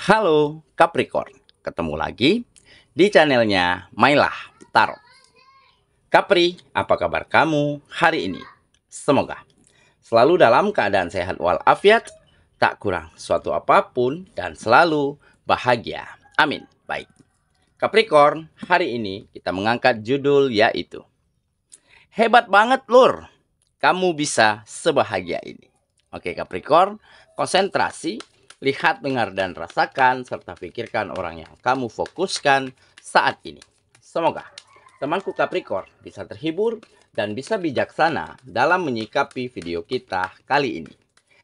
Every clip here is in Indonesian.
Halo Capricorn, ketemu lagi di channelnya Mailah Tarot. Capri, apa kabar kamu hari ini? Semoga selalu dalam keadaan sehat walafiat, tak kurang suatu apapun, dan selalu bahagia. Amin. Baik, Capricorn, hari ini kita mengangkat judul yaitu hebat banget lur, kamu bisa sebahagia ini. Oke Capricorn, konsentrasi, lihat, dengar, dan rasakan, serta pikirkan orang yang kamu fokuskan saat ini. Semoga temanku Capricorn bisa terhibur dan bisa bijaksana dalam menyikapi video kita kali ini.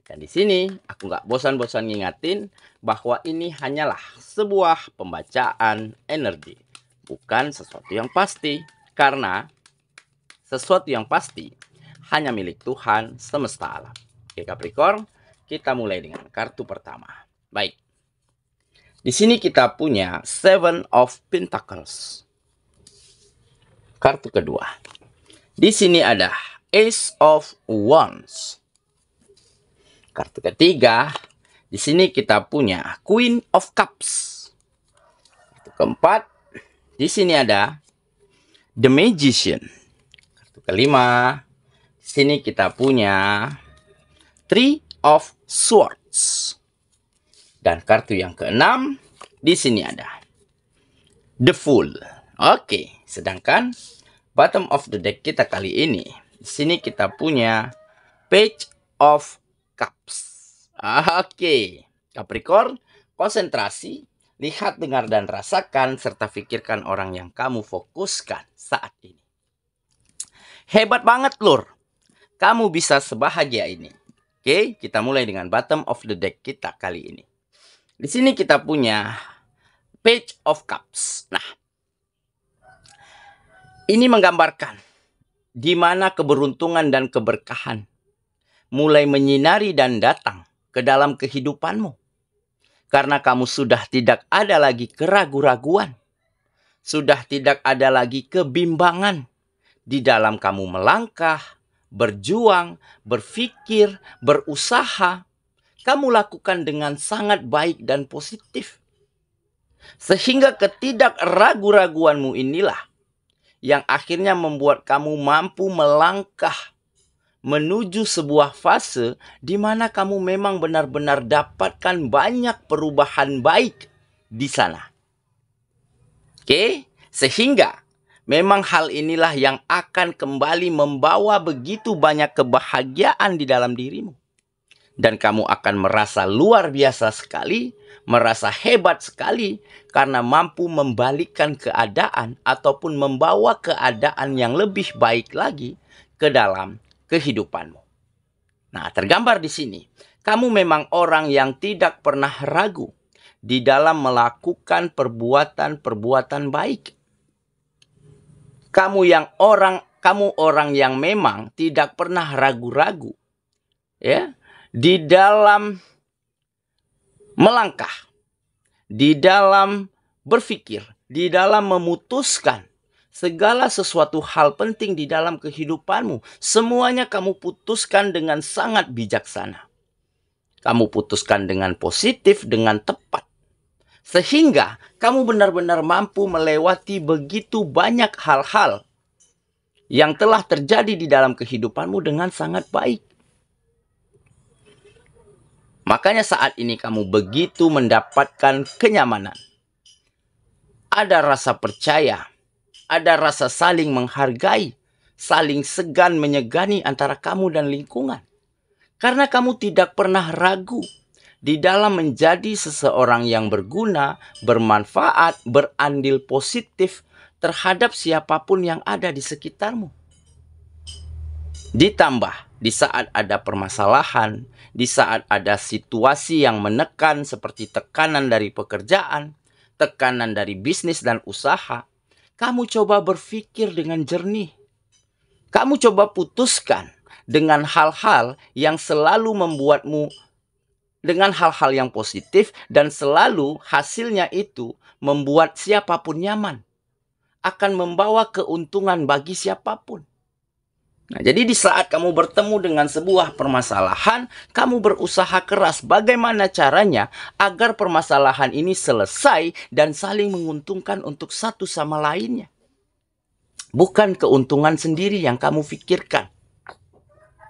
Dan di sini aku nggak bosan-bosan ngingatin bahwa ini hanyalah sebuah pembacaan energi, bukan sesuatu yang pasti. Karena sesuatu yang pasti hanya milik Tuhan semesta alam. Oke Capricorn, kita mulai dengan kartu pertama. Baik. Di sini kita punya Seven of Pentacles. Kartu kedua. Di sini ada Ace of Wands. Kartu ketiga, di sini kita punya Queen of Cups. Kartu keempat, di sini ada The Magician. Kartu kelima, di sini kita punya Three of Swords. Dan kartu yang keenam, di sini ada The Fool. Oke, sedangkan bottom of the deck kita kali ini, di sini kita punya Page of Cups. Oke, Capricorn, konsentrasi, lihat, dengar, dan rasakan, serta pikirkan orang yang kamu fokuskan saat ini. Hebat banget lur, kamu bisa sebahagia ini. Oke, kita mulai dengan bottom of the deck kita kali ini. Di sini kita punya Page of Cups. Nah, ini menggambarkan di mana keberuntungan dan keberkahan mulai menyinari dan datang ke dalam kehidupanmu. Karena kamu sudah tidak ada lagi keraguan-raguan. Sudah tidak ada lagi kebimbangan di dalam kamu melangkah, berjuang, berpikir, berusaha. Kamu lakukan dengan sangat baik dan positif. Sehingga ketidakragu-raguanmu inilah yang akhirnya membuat kamu mampu melangkah menuju sebuah fase di mana kamu memang benar-benar dapatkan banyak perubahan baik di sana. Oke, sehingga memang hal inilah yang akan kembali membawa begitu banyak kebahagiaan di dalam dirimu. Dan kamu akan merasa luar biasa sekali, merasa hebat sekali, karena mampu membalikkan keadaan ataupun membawa keadaan yang lebih baik lagi ke dalam kehidupanmu. Nah, tergambar di sini, kamu memang orang yang tidak pernah ragu di dalam melakukan perbuatan-perbuatan baik. Kamu orang yang memang tidak pernah ragu-ragu, ya, di dalam melangkah, di dalam berpikir, di dalam memutuskan segala sesuatu hal penting di dalam kehidupanmu. Semuanya kamu putuskan dengan sangat bijaksana. Kamu putuskan dengan positif, dengan tepat. Sehingga kamu benar-benar mampu melewati begitu banyak hal-hal yang telah terjadi di dalam kehidupanmu dengan sangat baik. Makanya saat ini kamu begitu mendapatkan kenyamanan. Ada rasa percaya, ada rasa saling menghargai, saling segan menyegani antara kamu dan lingkungan. Karena kamu tidak pernah ragu di dalam menjadi seseorang yang berguna, bermanfaat, berandil positif terhadap siapapun yang ada di sekitarmu. Ditambah di saat ada permasalahan, di saat ada situasi yang menekan seperti tekanan dari pekerjaan, tekanan dari bisnis dan usaha, kamu coba berpikir dengan jernih. Kamu coba putuskan dengan hal-hal yang selalu membuatmu dengan hal-hal yang positif, dan selalu hasilnya itu membuat siapapun nyaman. Akan membawa keuntungan bagi siapapun. Nah, jadi di saat kamu bertemu dengan sebuah permasalahan, kamu berusaha keras bagaimana caranya agar permasalahan ini selesai dan saling menguntungkan untuk satu sama lainnya. Bukan keuntungan sendiri yang kamu pikirkan.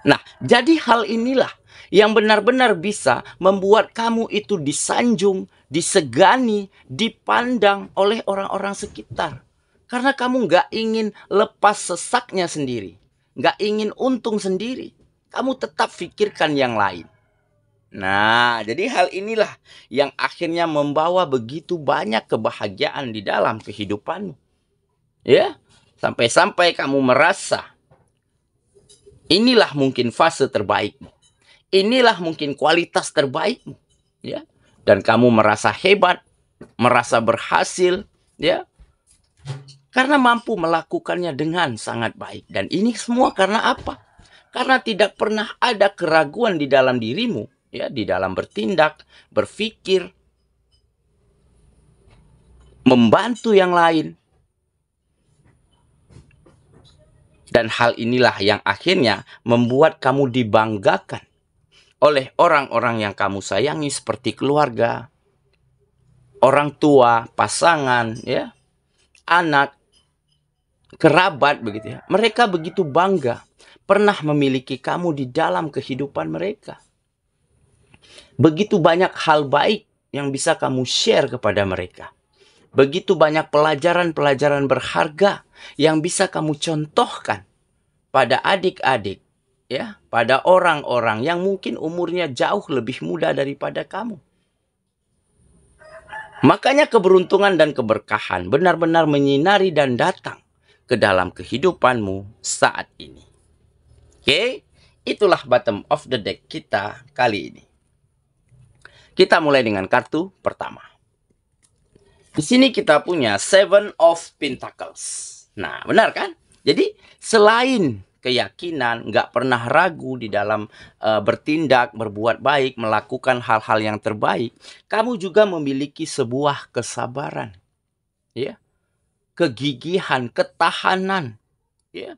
Nah, jadi hal inilah yang benar-benar bisa membuat kamu itu disanjung, disegani, dipandang oleh orang-orang sekitar. Karena kamu nggak ingin lepas sesaknya sendiri. Nggak ingin untung sendiri. Kamu tetap pikirkan yang lain. Nah, jadi hal inilah yang akhirnya membawa begitu banyak kebahagiaan di dalam kehidupanmu. Ya, sampai-sampai kamu merasa inilah mungkin fase terbaikmu. Inilah mungkin kualitas terbaikmu. Ya, dan kamu merasa hebat, merasa berhasil, ya. Karena mampu melakukannya dengan sangat baik. Dan ini semua karena apa? Karena tidak pernah ada keraguan di dalam dirimu, ya, di dalam bertindak, berpikir, membantu yang lain. Dan hal inilah yang akhirnya membuat kamu dibanggakan oleh orang-orang yang kamu sayangi seperti keluarga, orang tua, pasangan, ya, anak, kerabat, begitu ya. Mereka begitu bangga pernah memiliki kamu di dalam kehidupan mereka. Begitu banyak hal baik yang bisa kamu share kepada mereka. Begitu banyak pelajaran-pelajaran berharga yang bisa kamu contohkan pada adik-adik, ya, pada orang-orang yang mungkin umurnya jauh lebih muda daripada kamu. Makanya keberuntungan dan keberkahan benar-benar menyinari dan datang ke dalam kehidupanmu saat ini. Oke, itulah bottom of the deck kita kali ini. Kita mulai dengan kartu pertama. Di sini kita punya Seven of Pentacles. Nah, benar kan? Jadi, selain keyakinan, nggak pernah ragu di dalam bertindak, berbuat baik, melakukan hal-hal yang terbaik, kamu juga memiliki sebuah kesabaran, ya, kegigihan, ketahanan, ya,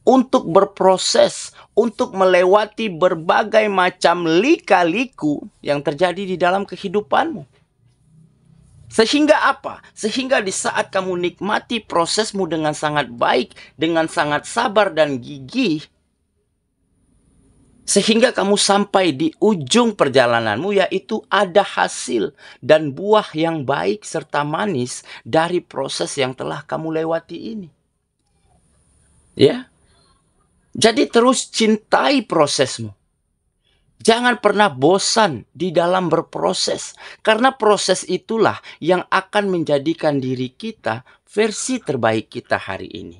untuk berproses, untuk melewati berbagai macam lika-liku yang terjadi di dalam kehidupanmu. Sehingga apa? Sehingga di saat kamu nikmati prosesmu dengan sangat baik, dengan sangat sabar dan gigih, sehingga kamu sampai di ujung perjalananmu, yaitu ada hasil dan buah yang baik serta manis dari proses yang telah kamu lewati ini. Ya. Jadi terus cintai prosesmu. Jangan pernah bosan di dalam berproses. Karena proses itulah yang akan menjadikan diri kita versi terbaik kita hari ini.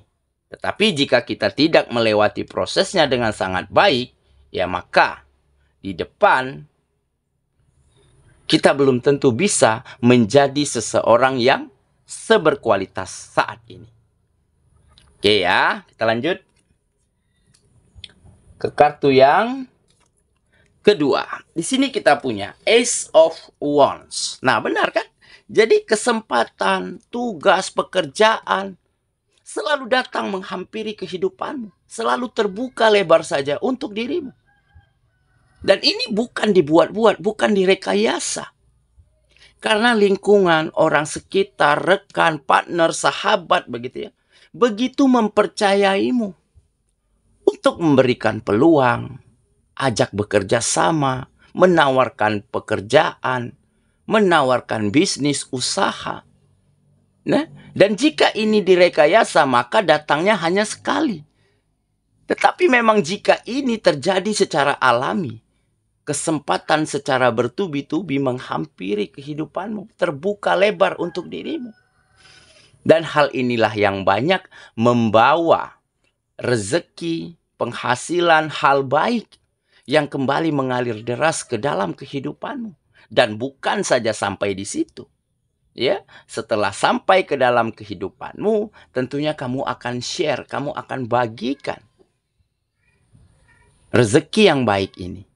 Tetapi jika kita tidak melewati prosesnya dengan sangat baik, ya maka di depan kita belum tentu bisa menjadi seseorang yang seberkualitas saat ini. Oke ya, kita lanjut ke kartu yang kedua. Di sini kita punya Ace of Wands. Nah, benar kan? Jadi kesempatan, tugas, pekerjaan selalu datang menghampiri kehidupanmu. Selalu terbuka lebar saja untuk dirimu. Dan ini bukan dibuat-buat, bukan direkayasa. Karena lingkungan, orang sekitar, rekan, partner, sahabat, begitu ya, begitu mempercayaimu untuk memberikan peluang, ajak bekerja sama, menawarkan pekerjaan, menawarkan bisnis, usaha. Nah, dan jika ini direkayasa, maka datangnya hanya sekali. Tetapi memang jika ini terjadi secara alami, kesempatan secara bertubi-tubi menghampiri kehidupanmu, terbuka lebar untuk dirimu. Dan hal inilah yang banyak membawa rezeki, penghasilan, hal baik yang kembali mengalir deras ke dalam kehidupanmu. Dan bukan saja sampai di situ. Ya, setelah sampai ke dalam kehidupanmu, tentunya kamu akan share, kamu akan bagikan rezeki yang baik ini.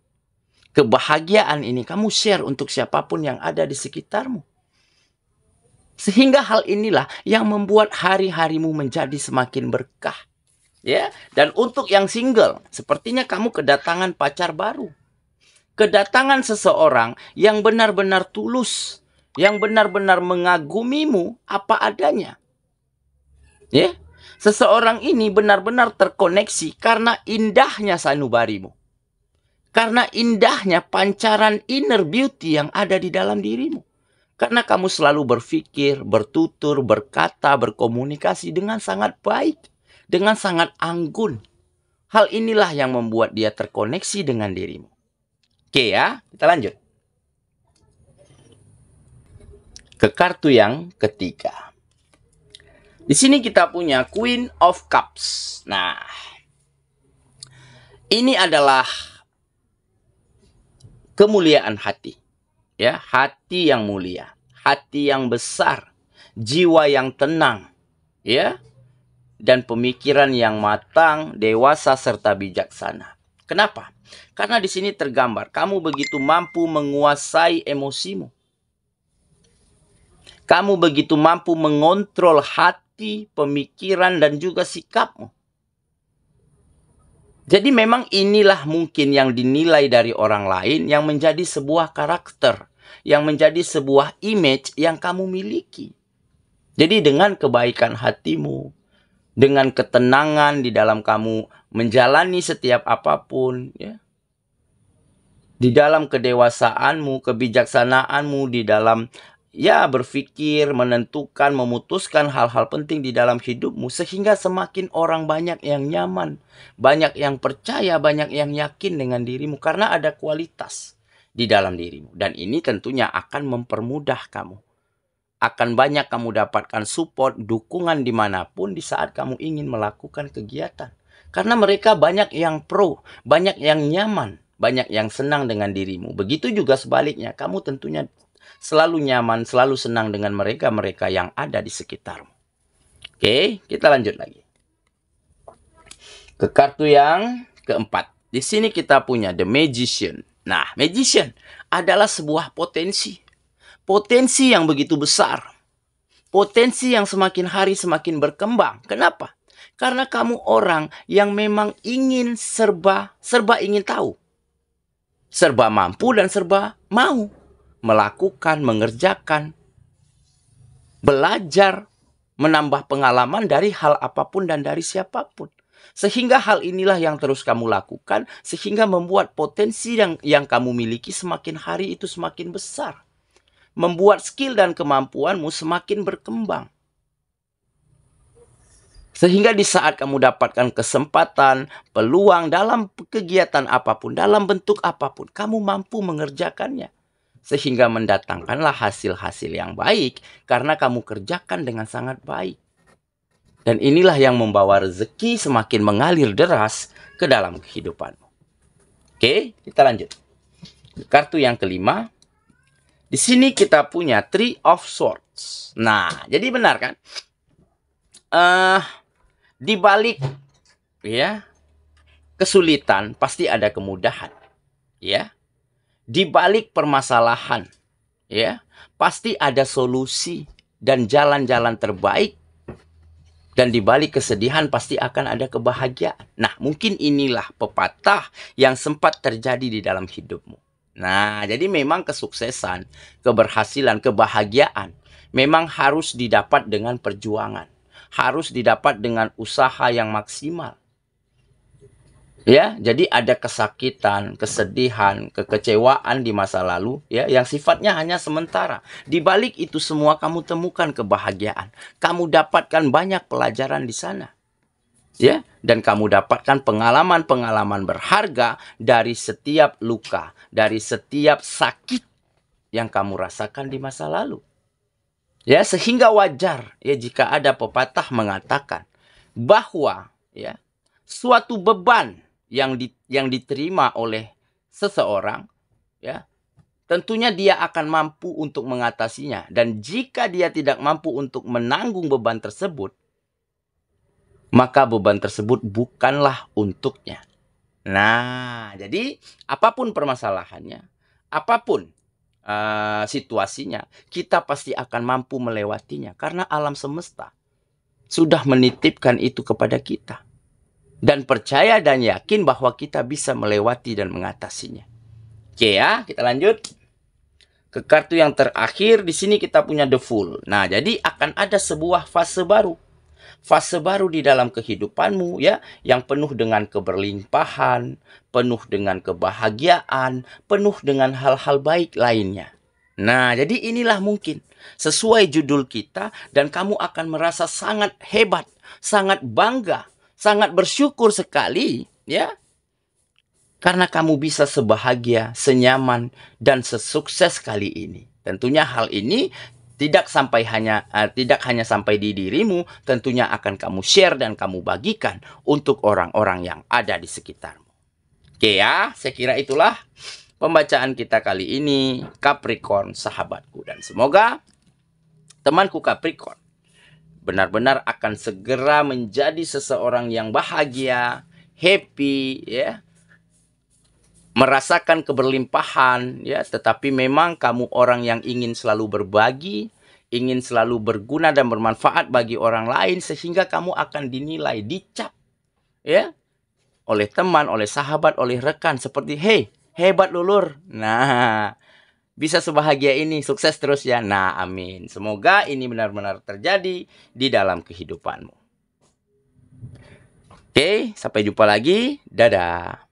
Kebahagiaan ini kamu share untuk siapapun yang ada di sekitarmu. Sehingga hal inilah yang membuat hari-harimu menjadi semakin berkah. Ya, dan untuk yang single, sepertinya kamu kedatangan pacar baru. Kedatangan seseorang yang benar-benar tulus, yang benar-benar mengagumimu apa adanya. Ya, seseorang ini benar-benar terkoneksi karena indahnya sanubarimu. Karena indahnya pancaran inner beauty yang ada di dalam dirimu. Karena kamu selalu berpikir, bertutur, berkata, berkomunikasi dengan sangat baik. Dengan sangat anggun. Hal inilah yang membuat dia terkoneksi dengan dirimu. Oke ya, kita lanjut. Ke kartu yang ketiga. Di sini kita punya Queen of Cups. Nah, ini adalah kemuliaan hati. Ya, hati yang mulia, hati yang besar, jiwa yang tenang, ya, dan pemikiran yang matang, dewasa serta bijaksana. Kenapa? Karena di sini tergambar kamu begitu mampu menguasai emosimu. Kamu begitu mampu mengontrol hati, pemikiran, dan juga sikapmu. Jadi memang inilah mungkin yang dinilai dari orang lain yang menjadi sebuah karakter, yang menjadi sebuah image yang kamu miliki. Jadi dengan kebaikan hatimu, dengan ketenangan di dalam kamu menjalani setiap apapun, ya, di dalam kedewasaanmu, kebijaksanaanmu, di dalam ya berpikir, menentukan, memutuskan hal-hal penting di dalam hidupmu, sehingga semakin orang banyak yang nyaman, banyak yang percaya, banyak yang yakin dengan dirimu karena ada kualitas di dalam dirimu. Dan ini tentunya akan mempermudah kamu. Akan banyak kamu dapatkan support, dukungan dimanapun di saat kamu ingin melakukan kegiatan. Karena mereka banyak yang pro, banyak yang nyaman, banyak yang senang dengan dirimu. Begitu juga sebaliknya, kamu tentunya selalu nyaman, selalu senang dengan mereka-mereka yang ada di sekitarmu. Oke, kita lanjut lagi. Ke kartu yang keempat. Di sini kita punya The Magician. Nah, Magician adalah sebuah potensi. Potensi yang begitu besar. Potensi yang semakin hari semakin berkembang. Kenapa? Karena kamu orang yang memang ingin serba ingin tahu. Serba mampu dan serba mau. Melakukan, mengerjakan, belajar, menambah pengalaman dari hal apapun dan dari siapapun. Sehingga hal inilah yang terus kamu lakukan, sehingga membuat potensi yang kamu miliki semakin hari itu semakin besar. Membuat skill dan kemampuanmu semakin berkembang. Sehingga di saat kamu dapatkan kesempatan, peluang dalam kegiatan apapun, dalam bentuk apapun, kamu mampu mengerjakannya. Sehingga mendatangkanlah hasil-hasil yang baik karena kamu kerjakan dengan sangat baik. Dan inilah yang membawa rezeki semakin mengalir deras ke dalam kehidupanmu. Oke, kita lanjut. Kartu yang kelima. Di sini kita punya Three of Swords. Nah, jadi benar kan? Di balik ya kesulitan pasti ada kemudahan. Ya. Di balik permasalahan, ya, pasti ada solusi dan jalan-jalan terbaik. Dan di balik kesedihan pasti akan ada kebahagiaan. Nah, mungkin inilah pepatah yang sempat terjadi di dalam hidupmu. Nah, jadi memang kesuksesan, keberhasilan, kebahagiaan memang harus didapat dengan perjuangan. Harus didapat dengan usaha yang maksimal. Ya, jadi ada kesakitan, kesedihan, kekecewaan di masa lalu, ya, yang sifatnya hanya sementara. Di balik itu semua kamu temukan kebahagiaan. Kamu dapatkan banyak pelajaran di sana. Ya, dan kamu dapatkan pengalaman-pengalaman berharga dari setiap luka, dari setiap sakit yang kamu rasakan di masa lalu. Ya, sehingga wajar ya jika ada pepatah mengatakan bahwa ya suatu beban yang diterima oleh seseorang, ya, tentunya dia akan mampu untuk mengatasinya. Dan jika dia tidak mampu untuk menanggung beban tersebut, maka beban tersebut bukanlah untuknya. Nah, jadi apapun permasalahannya, apapun situasinya, kita pasti akan mampu melewatinya. Karena alam semesta sudah menitipkan itu kepada kita. dan percaya dan yakin bahwa kita bisa melewati dan mengatasinya. Oke ya, kita lanjut ke kartu yang terakhir. Di sini kita punya The Fool. Nah, jadi akan ada sebuah fase baru. Fase baru di dalam kehidupanmu ya, yang penuh dengan keberlimpahan, penuh dengan kebahagiaan, penuh dengan hal-hal baik lainnya. Nah, jadi inilah mungkin sesuai judul kita, dan kamu akan merasa sangat hebat, sangat bangga, sangat bersyukur sekali ya, karena kamu bisa sebahagia, senyaman, dan sesukses kali ini. Tentunya hal ini tidak hanya sampai di dirimu, tentunya akan kamu share dan kamu bagikan untuk orang-orang yang ada di sekitarmu. Oke ya, saya kira itulah pembacaan kita kali ini, Capricorn sahabatku. Dan semoga temanku Capricorn benar-benar akan segera menjadi seseorang yang bahagia, happy ya, merasakan keberlimpahan ya, tetapi memang kamu orang yang ingin selalu berbagi, ingin selalu berguna dan bermanfaat bagi orang lain, sehingga kamu akan dinilai, dicap ya, oleh teman, oleh sahabat, oleh rekan seperti, "Hey, hebat lulur." Nah, bisa sebahagia ini, sukses terus ya. Nah, amin. Semoga ini benar-benar terjadi di dalam kehidupanmu. Oke, sampai jumpa lagi. Dadah.